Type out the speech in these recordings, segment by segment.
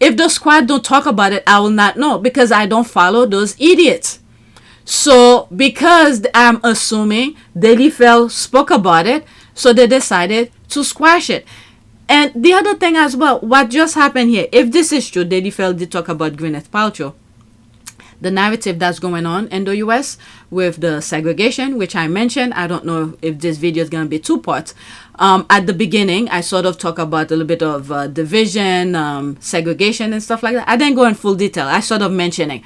If the squad don't talk about it, I will not know because I don't follow those idiots. So because I'm assuming Daily Fell spoke about it, so they decided to squash it. And the other thing as well, what just happened here, if this is true, Daily Fell did talk about Gwyneth Paltrow, the narrative that's going on in the US with the segregation, which I mentioned. I don't know if this video is going to be two parts. At the beginning, I sort of talk about a little bit of division, segregation and stuff like that. I didn't go in full detail. I sort of mentioning.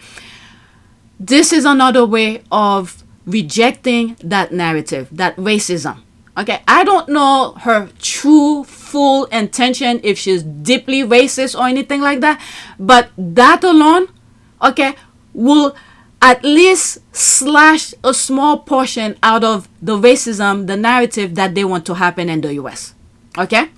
This is another way of rejecting that narrative, that racism. Okay, I don't know her true, full intention, if she's deeply racist or anything like that. But that alone, okay, will at least slash a small portion out of the racism, the narrative that they want to happen in the US. Okay?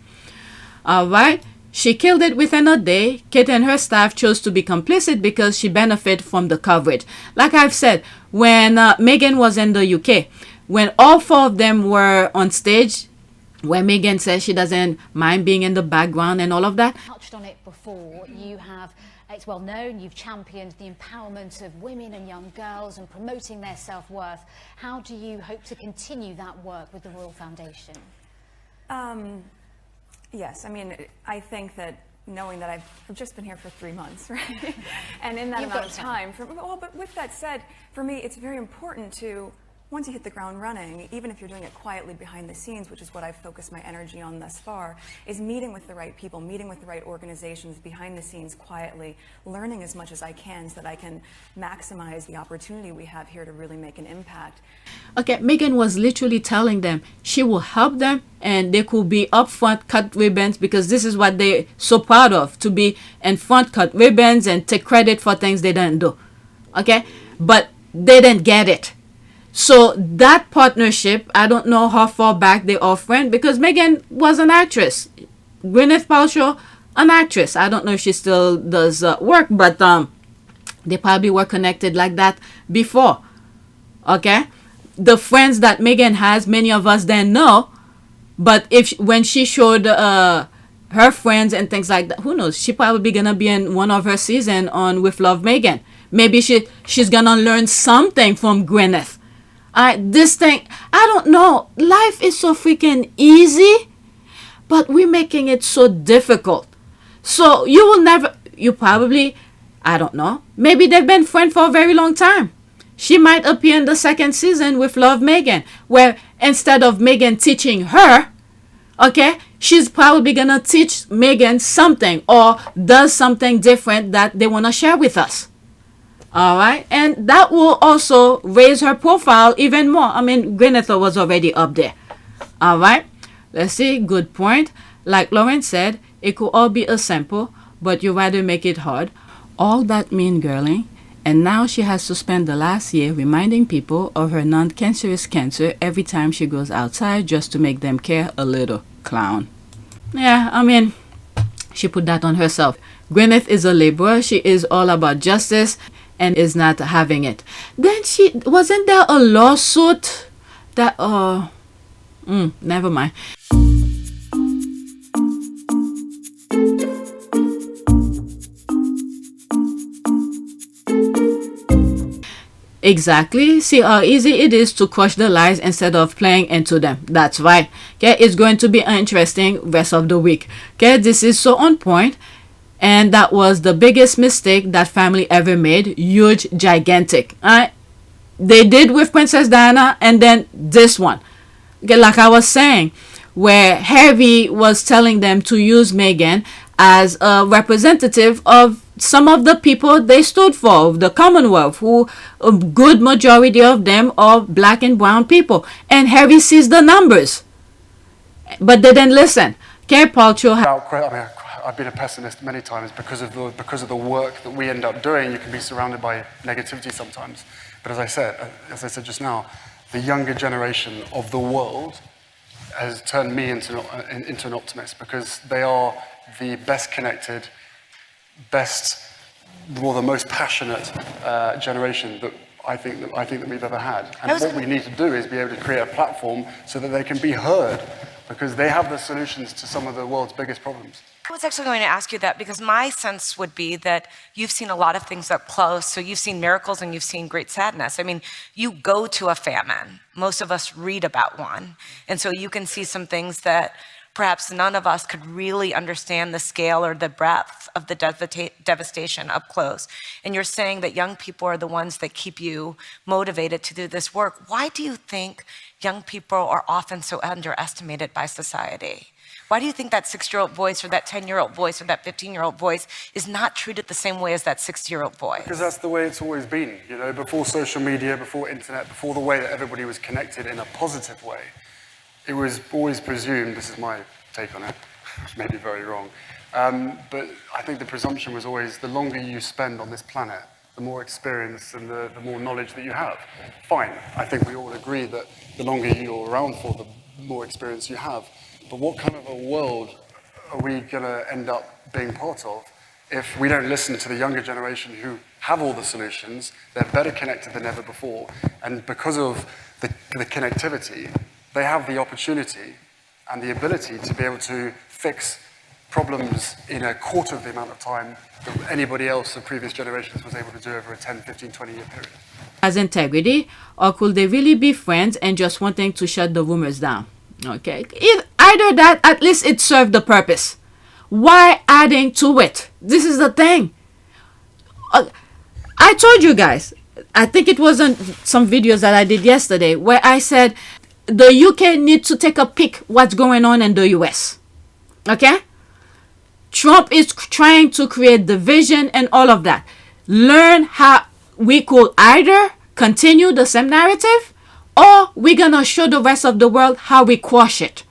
All right. She killed it within a day. Kate and her staff chose to be complicit because she benefited from the coverage. Like I've said, when Meghan was in the UK, when all four of them were on stage, where Meghan says she doesn't mind being in the background and all of that. Touched on it before. You have, it's well known, you've championed the empowerment of women and young girls and promoting their self-worth. How do you hope to continue that work with the Royal Foundation? Yes, I mean, I think that knowing that I've just been here for 3 months, right? And in that amount of time, but with that said, for me, it's very important to, once you hit the ground running, even if you're doing it quietly behind the scenes, which is what I've focused my energy on thus far, is meeting with the right people, meeting with the right organizations behind the scenes quietly, learning as much as I can so that I can maximize the opportunity we have here to really make an impact. Okay, Meghan was literally telling them she will help them and they could be upfront, cut ribbons, because this is what they're so proud of, to be in front, cut ribbons and take credit for things they didn't do. Okay, but they didn't get it. So that partnership, I don't know how far back they are friends, because Meghan was an actress. Gwyneth Paltrow, an actress. I don't know if she still does work, but they probably were connected like that before. Okay? The friends that Meghan has, many of us didn't know. But when she showed her friends and things like that, who knows? She probably gonna be in one of her season on With Love Meghan. Maybe she's gonna learn something from Gwyneth. This thing, I don't know. Life is so freaking easy, but we're making it so difficult. So you probably, I don't know. Maybe they've been friends for a very long time. She might appear in the second season with Love Meghan, where instead of Meghan teaching her, okay, she's probably gonna teach Meghan something or does something different that they wanna share with us. All right, and that will also raise her profile even more. I mean, Gwyneth was already up there. All right, let's see. Good point. Like Lauren said, it could all be a sample, but you rather make it hard. All that mean girling, and now she has to spend the last year reminding people of her non-cancerous cancer every time she goes outside just to make them care a little. Clown. Yeah, I mean, she put that on herself. Gwyneth is a laborer. She is all about justice and is not having it. Then wasn't there a lawsuit that never mind. Exactly. See how easy it is to crush the lies instead of playing into them. That's right. Okay, it's going to be an interesting rest of the week. Okay, this is so on point. And that was the biggest mistake that family ever made. Huge, gigantic. They did with Princess Diana, and then this one. Okay, like I was saying, where Harry was telling them to use Meghan as a representative of some of the people they stood for, the Commonwealth, who a good majority of them are black and brown people. And Harry sees the numbers. But they didn't listen. Okay, Paltrow. I've been a pessimist many times because of the work that we end up doing. You can be surrounded by negativity sometimes. But as I said just now, the younger generation of the world has turned me into an optimist, because they are the best connected, the most passionate generation that I think that we've ever had. And what we need to do is be able to create a platform so that they can be heard, because they have the solutions to some of the world's biggest problems. I was actually going to ask you that because my sense would be that you've seen a lot of things up close. So you've seen miracles and you've seen great sadness. I mean, you go to a famine. Most of us read about one. And so you can see some things that perhaps none of us could really understand the scale or the breadth of the devastation up close. And you're saying that young people are the ones that keep you motivated to do this work. Why do you think young people are often so underestimated by society? Why do you think that 6-year-old voice or that 10-year-old voice or that 15-year-old voice is not treated the same way as that 60-year-old voice? Because that's the way it's always been, you know, before social media, before internet, before the way that everybody was connected in a positive way. It was always presumed, this is my take on it, which may be very wrong, but I think the presumption was always the longer you spend on this planet, the more experience and the more knowledge that you have. Fine, I think we all agree that the longer you're around for, the more experience you have. But what kind of a world are we going to end up being part of if we don't listen to the younger generation who have all the solutions, they're better connected than ever before, and because of the connectivity, they have the opportunity and the ability to be able to fix problems in a quarter of the amount of time that anybody else of previous generations was able to do over a 10, 15, 20-year period. Has integrity, or could they really be friends and just wanting to shut the rumors down? Okay, either that, at least it served the purpose. Why adding to it? This is the thing. I told you guys, I think it was on some videos that I did yesterday, where I said the UK needs to take a peek what's going on in the US. Okay? Trump is trying to create division and all of that. Learn how we could either continue the same narrative, or we're gonna show the rest of the world how we quash it,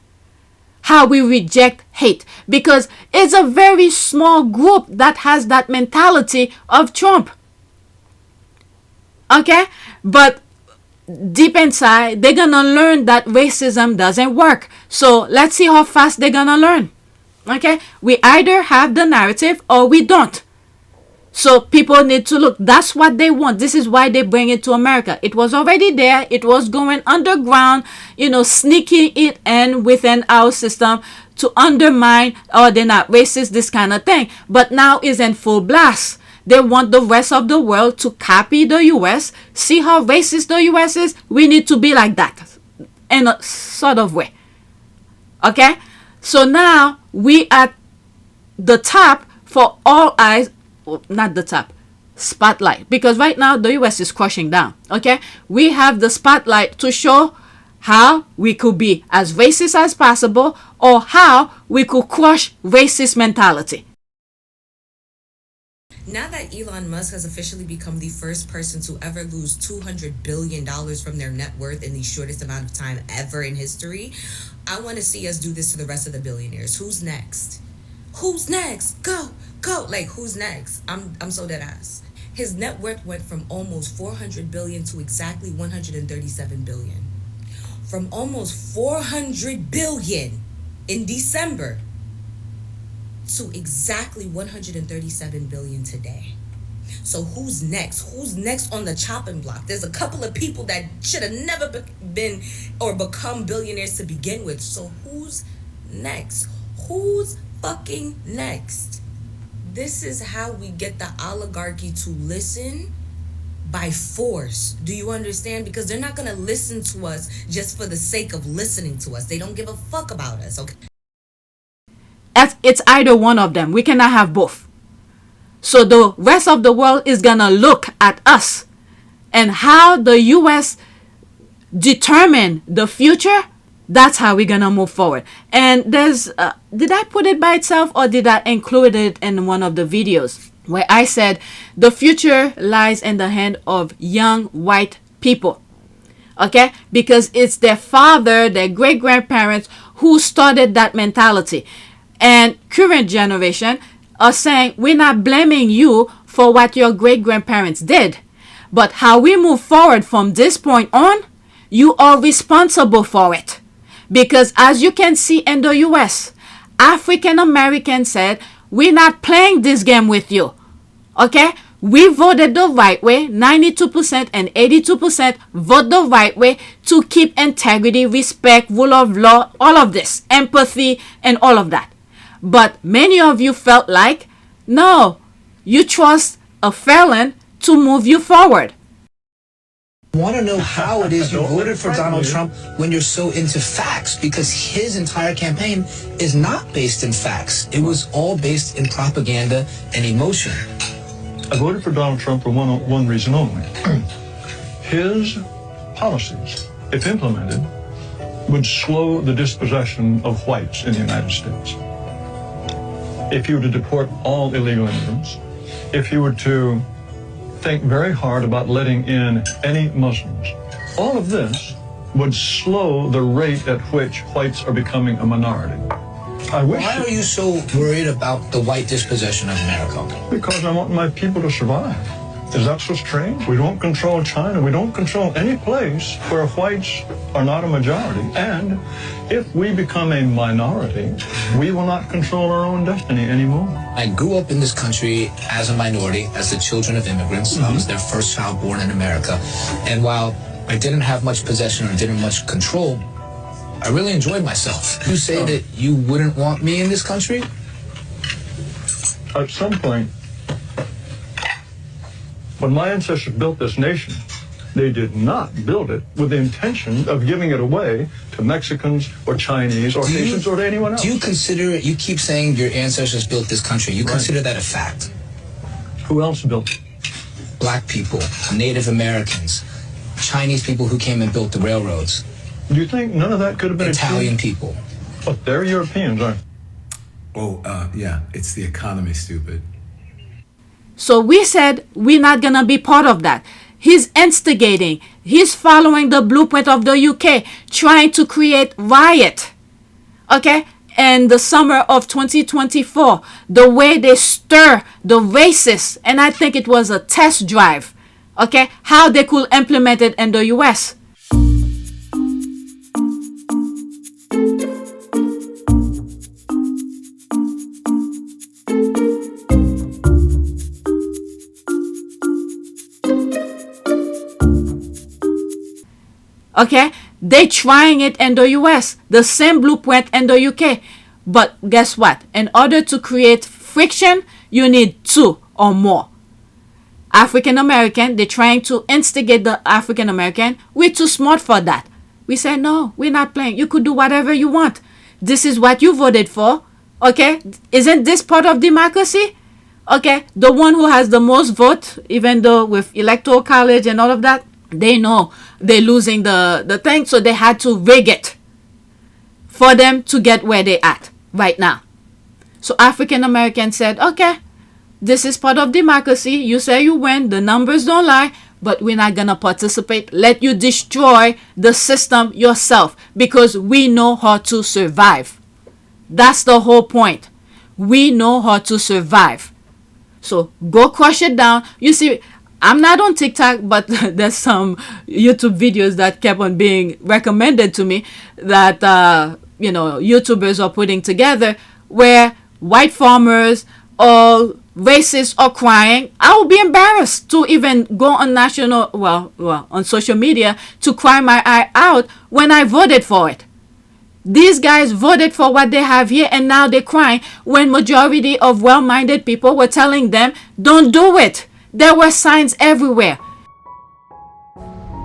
how we reject hate, because it's a very small group that has that mentality of Trump. Okay? But deep inside, they're gonna learn that racism doesn't work. So let's see how fast they're gonna learn. Okay? We either have the narrative or we don't. So people need to look. That's what they want. This is why they bring it to America. It was already there. It was going underground, you know, sneaking it in within our system to undermine, oh, they're not racist, this kind of thing. But now is in full blast. They want the rest of the world to copy the US. See how racist the US is? We need to be like that in a sort of way. Okay? So now we at the top for all eyes. Well, not the top, spotlight, because right now the US is crushing down. Okay, we have the spotlight to show how we could be as racist as possible, or how we could crush racist mentality. Now that Elon Musk has officially become the first person to ever lose $200 billion from their net worth in the shortest amount of time ever in history, I want to see us do this to the rest of the billionaires. Who's next? Who's next? Go. Like, who's next? I'm so dead ass. His net worth went from almost 400 billion to exactly 137 billion. From almost 400 billion in December to exactly 137 billion today. So who's next? Who's next on the chopping block? There's a couple of people that should have never been or become billionaires to begin with. So who's next? Who's fucking next? This is how we get the oligarchy to listen by force. Do you understand? Because they're not going to listen to us just for the sake of listening to us. They don't give a fuck about us, okay? It's either one of them. We cannot have both. So the rest of the world is going to look at us and how the US determine the future. That's how we're gonna move forward. And there's did I put it by itself, or did I include it in one of the videos where I said the future lies in the hand of young white people? Okay, because it's their father, their great grandparents who started that mentality, and current generation are saying we're not blaming you for what your great grandparents did, but how we move forward from this point on, you are responsible for it. Because as you can see in the US, African Americans said, we're not playing this game with you. Okay? We voted the right way. 92% and 82% vote the right way to keep integrity, respect, rule of law, all of this, empathy, and all of that. But many of you felt like, no, you trust a felon to move you forward. I want to know how it is you voted for Donald Trump when you're so into facts, because his entire campaign is not based in facts. It was all based in propaganda and emotion. I voted for Donald Trump for one reason only. His policies, if implemented, would slow the dispossession of whites in the United States. If you were to deport all illegal immigrants, if you were to think very hard about letting in any Muslims, all of this would slow the rate at which whites are becoming a minority. Why are you so worried about the white dispossession of America? Because I want my people to survive. Is that so strange? We don't control China. We don't control any place where whites are not a majority. And if we become a minority, we will not control our own destiny anymore. I grew up in this country as a minority, as the children of immigrants. I was their first child born in America. And while I didn't have much possession or didn't much control, I really enjoyed myself. You say that you wouldn't want me in this country? At some point, when my ancestors built this nation, they did not build it with the intention of giving it away to Mexicans or Chinese or Haitians or to anyone else. Do you consider, you keep saying your ancestors built this country, you consider that a fact? Who else built it? Black people, Native Americans, Chinese people who came and built the railroads. Do you think none of that could have been Italian people? But they're Europeans, aren't they? Oh, yeah, it's the economy, stupid. So we said we're not going to be part of that. He's instigating. He's following the blueprint of the UK, trying to create riot. Okay? And the summer of 2024, the way they stir the racists, and I think it was a test drive, okay, how they could implement it in the US. Okay, they trying it in the US, the same blueprint in the UK. But guess what? In order to create friction, you need two or more. African American, they're trying to instigate the African American. We're too smart for that. We say, no, we're not playing. You could do whatever you want. This is what you voted for. Okay, isn't this part of democracy? Okay, the one who has the most vote, even though with electoral college and all of that, they know they're losing the thing, so they had to rig it for them to get where they at right now. So African Americans said, okay, this is part of democracy. You say you win, the numbers don't lie, but we're not gonna participate. Let you destroy the system yourself, because we know how to survive. That's the whole point. We know how to survive. So go crush it down. You see, I'm not on TikTok, but there's some YouTube videos that kept on being recommended to me that, YouTubers are putting together, where white farmers or racists are crying. I would be embarrassed to even go on on social media to cry my eye out when I voted for it. These guys voted for what they have here, and now they're crying when majority of well-minded people were telling them, don't do it. There were signs everywhere.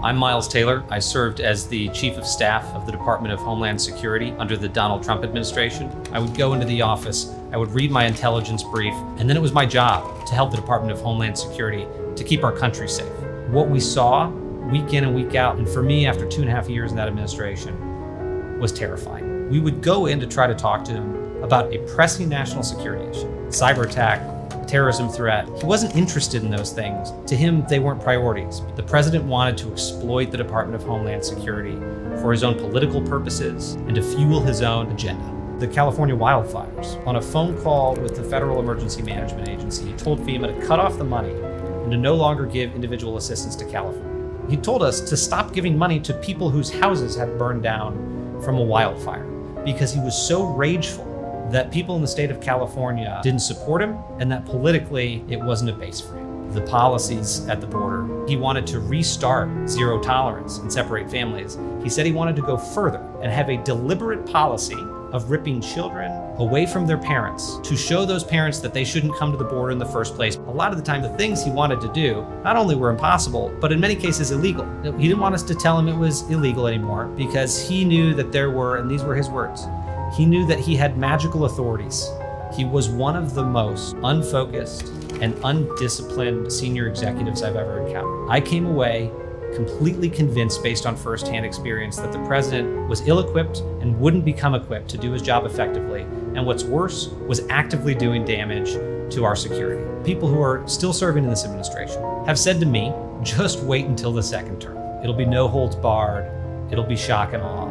I'm Miles Taylor. I served as the Chief of Staff of the Department of Homeland Security under the Donald Trump administration. I would go into the office, I would read my intelligence brief, and then it was my job to help the Department of Homeland Security to keep our country safe. What we saw week in and week out, and for me after 2.5 years in that administration, was terrifying. We would go in to try to talk to him about a pressing national security issue, cyber attack, terrorism threat. He wasn't interested in those things. To him, they weren't priorities. The president wanted to exploit the Department of Homeland Security for his own political purposes and to fuel his own agenda. The California wildfires. On a phone call with the Federal Emergency Management Agency, he told FEMA to cut off the money and to no longer give individual assistance to California. He told us to stop giving money to people whose houses had burned down from a wildfire because he was so rageful that people in the state of California didn't support him, and that politically it wasn't a base for him. The policies at the border, he wanted to restart zero tolerance and separate families. He said he wanted to go further and have a deliberate policy of ripping children away from their parents to show those parents that they shouldn't come to the border in the first place. A lot of the time, the things he wanted to do not only were impossible, but in many cases illegal. He didn't want us to tell him it was illegal anymore because he knew that there were, and these were his words, he knew that he had magical authorities. He was one of the most unfocused and undisciplined senior executives I've ever encountered. I came away completely convinced based on firsthand experience that the president was ill-equipped and wouldn't become equipped to do his job effectively. And what's worse, was actively doing damage to our security. People who are still serving in this administration have said to me, just wait until the second term. It'll be no holds barred. It'll be shock and awe.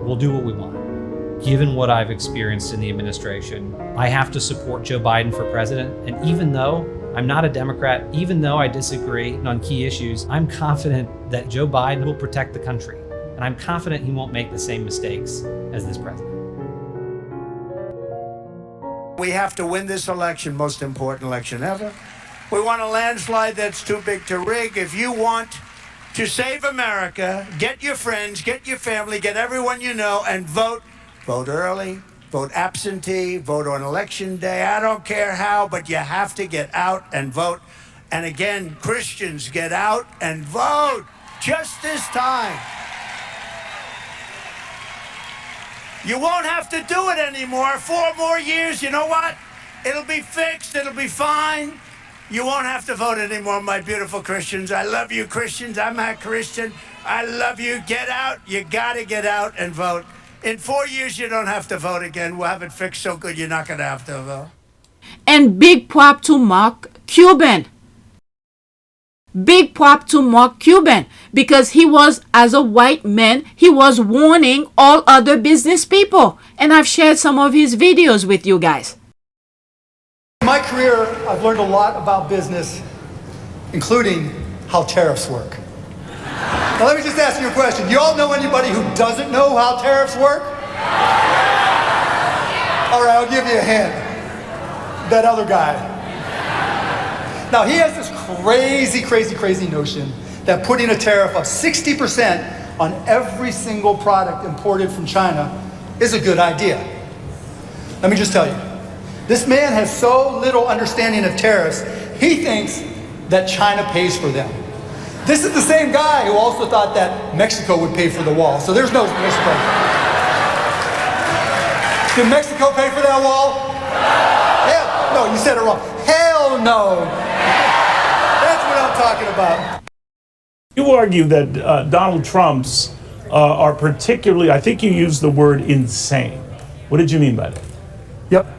We'll do what we want. Given what I've experienced in the administration, I have to support Joe Biden for president. And even though I'm not a Democrat, even though I disagree on key issues, I'm confident that Joe Biden will protect the country. And I'm confident he won't make the same mistakes as this president. We have to win this election, most important election ever. We want a landslide that's too big to rig. If you want to save America, get your friends, get your family, get everyone you know, and vote. Vote early. Vote absentee, vote on election day. I don't care how, but you have to get out and vote. And again, Christians, get out and vote just this time. You won't have to do it anymore. 4 more years, you know what? It'll be fixed, it'll be fine. You won't have to vote anymore, my beautiful Christians. I love you, Christians. I'm a Christian. I love you. Get out. You gotta get out and vote. In 4 years, you don't have to vote again. We'll have it fixed so good you're not going to have to vote. And big pop to Mark Cuban. Big pop to Mark Cuban. Because he was, as a white man, he was warning all other business people. And I've shared some of his videos with you guys. In my career, I've learned a lot about business, including how tariffs work. Now let me just ask you a question. You all know anybody who doesn't know how tariffs work? All right, I'll give you a hint. That other guy. Now he has this crazy notion that putting a tariff of 60% on every single product imported from China is a good idea. Let me just tell you. This man has so little understanding of tariffs, he thinks that China pays for them. This is the same guy who also thought that Mexico would pay for the wall. So there's no Mexico. Did Mexico pay for that wall? Hell, no, you said it wrong. Hell no. That's what I'm talking about. You argue that Donald Trump's are particularly, I think you used the word insane. What did you mean by that? Yep.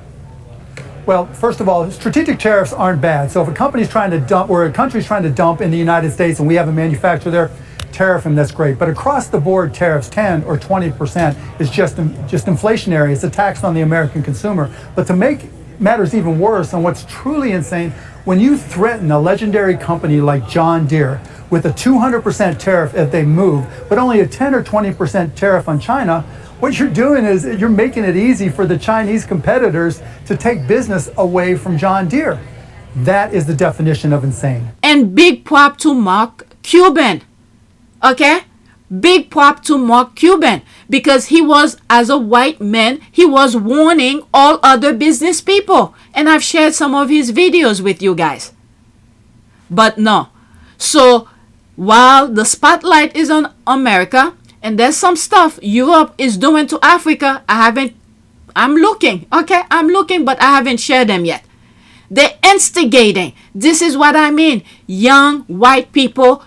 Well, first of all, strategic tariffs aren't bad. So if a company's trying to dump, or a country's trying to dump in the United States and we have a manufacturer there, tariff them, that's great. But across the board tariffs, 10 or 20% is just inflationary. It's a tax on the American consumer. But to make matters even worse, and what's truly insane, when you threaten a legendary company like John Deere with a 200% tariff if they move, but only a 10 or 20% tariff on China, what you're doing is you're making it easy for the Chinese competitors to take business away from John Deere. That is the definition of insane. And big pop to Mark Cuban. Okay? Big pop to Mark Cuban. Because he was, as a white man, he was warning all other business people. And I've shared some of his videos with you guys. But no. So, while the spotlight is on America, and there's some stuff Europe is doing to Africa, I'm looking, okay? I'm looking, but I haven't shared them yet. They're instigating. This is what I mean. Young white people,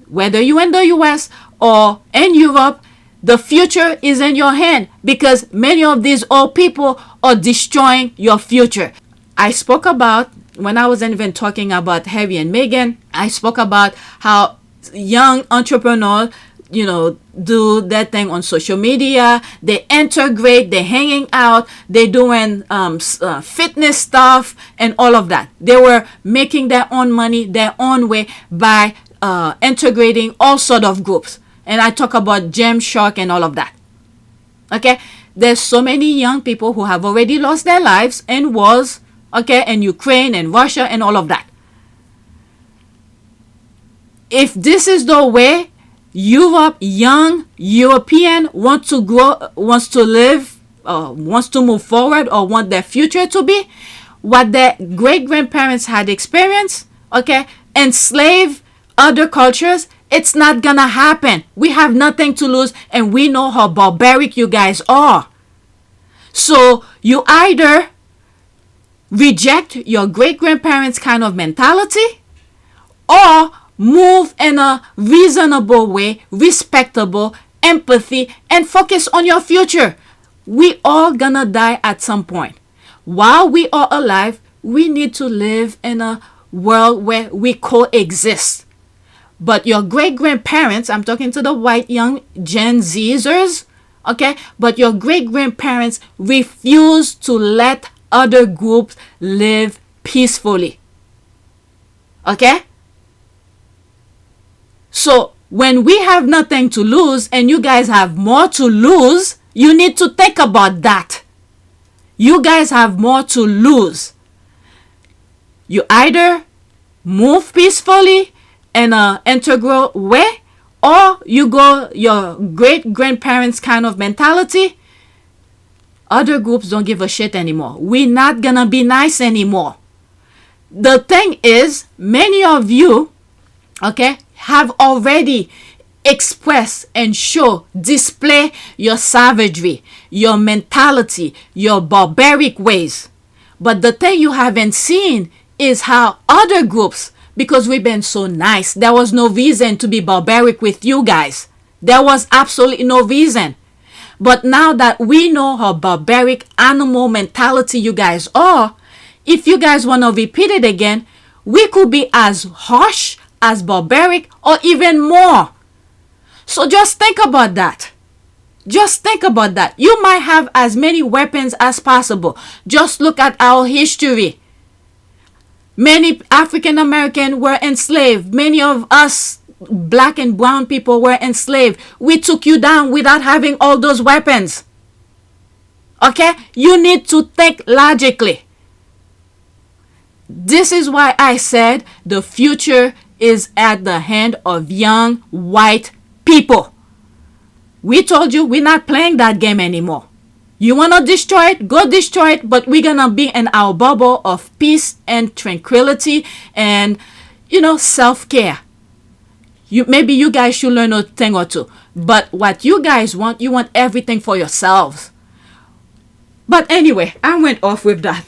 whether you're in the US or in Europe, the future is in your hand because many of these old people are destroying your future. I spoke about, when I wasn't even talking about Harry and Meghan, I spoke about how young entrepreneurs, do that thing on social media. They integrate, they're hanging out, they're doing fitness stuff and all of that. They were making their own money, their own way by integrating all sort of groups. And I talk about Gymshark and all of that. Okay? There's so many young people who have already lost their lives in wars, okay, in Ukraine and Russia and all of that. If this is the way young European wants to live, wants to move forward or want their future to be, what their great-grandparents had experienced, okay, enslave other cultures, it's not gonna happen. We have nothing to lose, and we know how barbaric you guys are. So you either reject your great-grandparents' kind of mentality, or move in a reasonable way, respectable, empathy, and focus on your future. We all gonna die at some point. While we are alive, we need to live in a world where we coexist. But your great-grandparents, I'm talking to the white young Gen Zers, okay? But your great-grandparents refuse to let other groups live peacefully. Okay? So when we have nothing to lose and you guys have more to lose, you need to think about that. You guys have more to lose. You either move peacefully in an integral way, or you go your great-grandparents kind of mentality. Other groups don't give a shit anymore. We're not gonna be nice anymore. The thing is, many of you, okay, have already express and display your savagery, your mentality, your barbaric ways. But the thing you haven't seen is how other groups, because we've been so nice, there was no reason to be barbaric with you guys. There was absolutely no reason. But now that we know how barbaric animal mentality you guys are, if you guys want to repeat it again, we could be as harsh, as barbaric, or even more. So just think about that. Just think about that. You might have as many weapons as possible. Just look at our history. Many African Americans were enslaved. Many of us black and brown people were enslaved. We took you down without having all those weapons. Okay? You need to think logically. This is why I said the future is at the hand of young white people. We told you we're not playing that game anymore. You want to destroy it? Go destroy it, but we're going to be in our bubble of peace and tranquility and, self-care. Maybe you guys should learn a thing or two. But what you guys want, you want everything for yourselves. But anyway, I went off with that.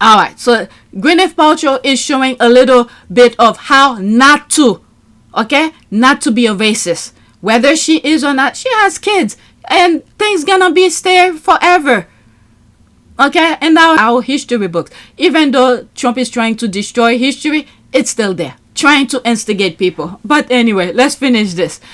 All right, so Gwyneth Paltrow is showing a little bit of how not to, not to be a racist. Whether she is or not, she has kids, and things gonna be stay forever. Okay, and now our history books, even though Trump is trying to destroy history, it's still there, trying to instigate people. But anyway, let's finish this.